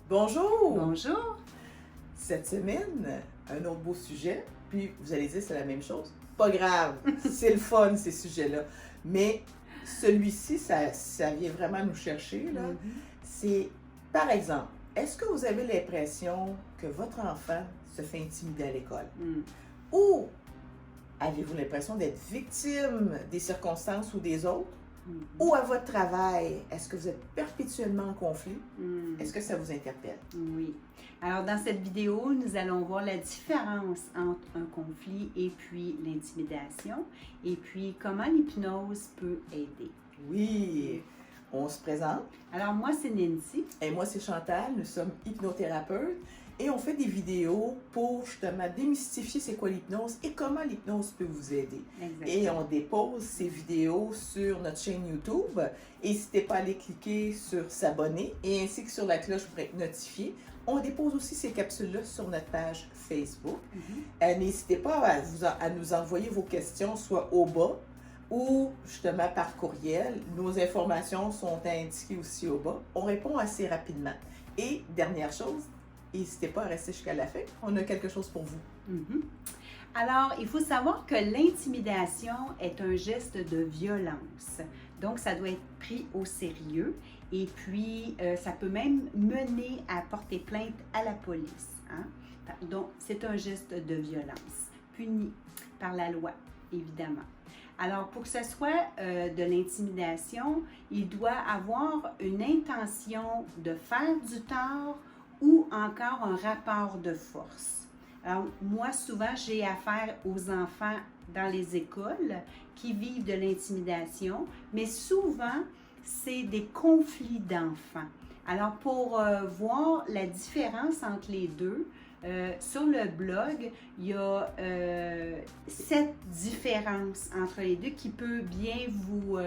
Bonjour! Bonjour! Cette semaine, un autre beau sujet, puis vous allez dire c'est la même chose. Pas grave, c'est le fun ces sujets-là. Mais celui-ci, ça vient vraiment nous chercher, là. C'est, par exemple, est-ce que vous avez l'impression que votre enfant se fait intimider à l'école? Ou avez-vous l'impression d'être victime des circonstances ou des autres? Ou à votre travail, est-ce que vous êtes perpétuellement en conflit? Est-ce que ça vous interpelle? Oui. Alors, dans cette vidéo, nous allons voir la différence entre un conflit et puis l'intimidation, et puis comment l'hypnose peut aider. Oui, on se présente. Alors, moi, c'est Nancy. Et moi, c'est Chantal. Nous sommes hypnothérapeutes et on fait des vidéos pour justement démystifier c'est quoi l'hypnose et comment l'hypnose peut vous aider. Exactement. Et on dépose ces vidéos sur notre chaîne YouTube. N'hésitez pas à aller cliquer sur s'abonner et ainsi que sur la cloche pour être notifié. On dépose aussi ces capsules-là sur notre page Facebook. N'hésitez pas à nous envoyer vos questions soit au bas ou justement par courriel. Nos informations sont indiquées aussi au bas. On répond assez rapidement. Et dernière chose, n'hésitez pas à rester jusqu'à la fin. On a quelque chose pour vous. Alors, il faut savoir que l'intimidation est un geste de violence. Donc, ça doit être pris au sérieux. Et puis, ça peut même mener à porter plainte à la police. Donc, c'est un geste de violence, puni par la loi, évidemment. Alors, pour que ce soit de l'intimidation, il doit avoir une intention de faire du tort ou encore un rapport de force. Alors, moi, souvent, j'ai affaire aux enfants dans les écoles qui vivent de l'intimidation, mais souvent, c'est des conflits d'enfants. Alors, pour voir la différence entre les deux, sur le blog, il y a 7 différences entre les deux qui peut bien vous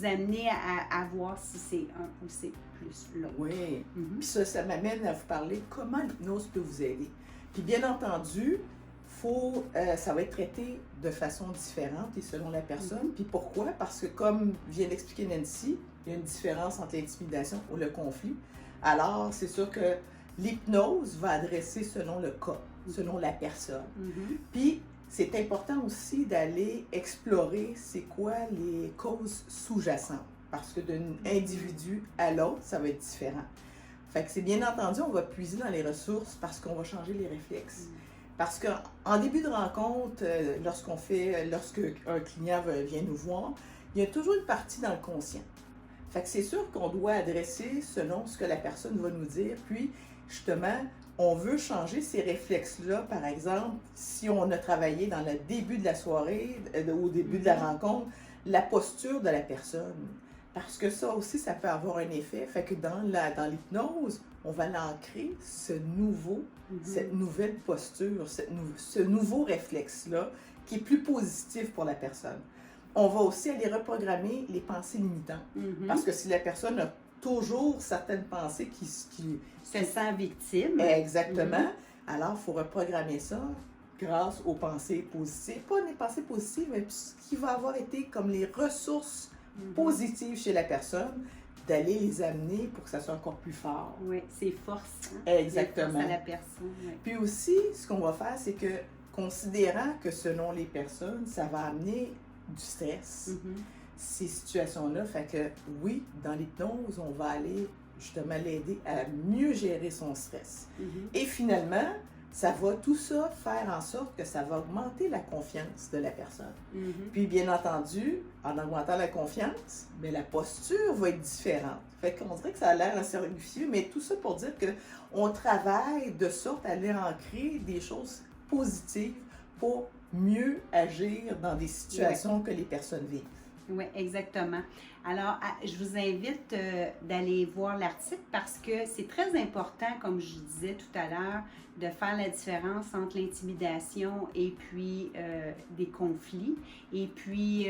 amener à voir si c'est un ou c'est plus l'autre. Oui, puis ça m'amène à vous parler comment l'hypnose peut vous aider. Puis bien entendu, ça va être traité de façon différente et selon la personne. Puis pourquoi? Parce que comme vient d'expliquer Nancy, il y a une différence entre l'intimidation ou le conflit. Alors, c'est sûr que l'hypnose va adresser selon le cas, selon la personne. Puis, c'est important aussi d'aller explorer c'est quoi les causes sous-jacentes. Parce que d'un individu à l'autre, ça va être différent. Fait que c'est bien entendu, on va puiser dans les ressources parce qu'on va changer les réflexes. Parce qu'en début de rencontre, lorsqu'un client vient nous voir, il y a toujours une partie dans le conscient. Fait que c'est sûr qu'on doit adresser selon ce que la personne va nous dire. Puis, justement, on veut changer ces réflexes-là. Par exemple, si on a travaillé dans le début de la soirée, au début de la rencontre, la posture de la personne. Parce que ça aussi, ça peut avoir un effet. Fait que dans l'hypnose, on va l'ancrer cette nouvelle posture, ce nouveau réflexe-là qui est plus positif pour la personne. On va aussi aller reprogrammer les pensées limitantes. Parce que si la personne a toujours certaines pensées qui se sent victime. Exactement. Alors, il faut reprogrammer ça grâce aux pensées positives. Pas les pensées positives, mais ce qui va avoir été comme les ressources positives chez la personne, d'aller les amener pour que ça soit encore plus fort. Oui, c'est force. Exactement. C'est force à la personne. Oui. Puis aussi, ce qu'on va faire, c'est que, considérant que selon les personnes, ça va amener du stress, ces situations-là, fait que oui, dans l'hypnose, on va aller justement l'aider à mieux gérer son stress. Et finalement, ça va tout ça faire en sorte que ça va augmenter la confiance de la personne. Puis bien entendu, en augmentant la confiance, mais la posture va être différente. Fait qu'on dirait que ça a l'air assez ambitieux, mais tout ça pour dire qu'on travaille de sorte à aller ancrer des choses positives pour mieux agir dans des situations que les personnes vivent. Oui, exactement. Alors, je vous invite d'aller voir l'article parce que c'est très important, comme je disais tout à l'heure, de faire la différence entre l'intimidation et puis des conflits. Et puis,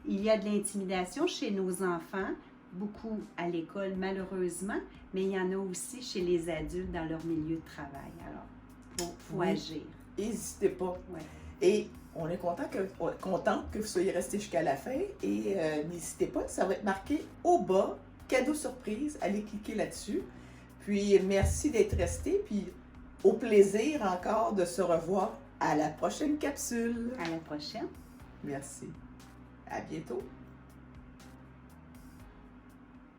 il y a de l'intimidation chez nos enfants, beaucoup à l'école malheureusement, mais il y en a aussi chez les adultes dans leur milieu de travail. Alors, il faut agir. N'hésitez pas. Ouais. Et on est contente que vous soyez restés jusqu'à la fin et n'hésitez pas, ça va être marqué au bas, cadeau surprise, allez cliquer là-dessus. puis, merci d'être resté. Puis, au plaisir encore de se revoir à la prochaine capsule. À la prochaine. Merci. À bientôt.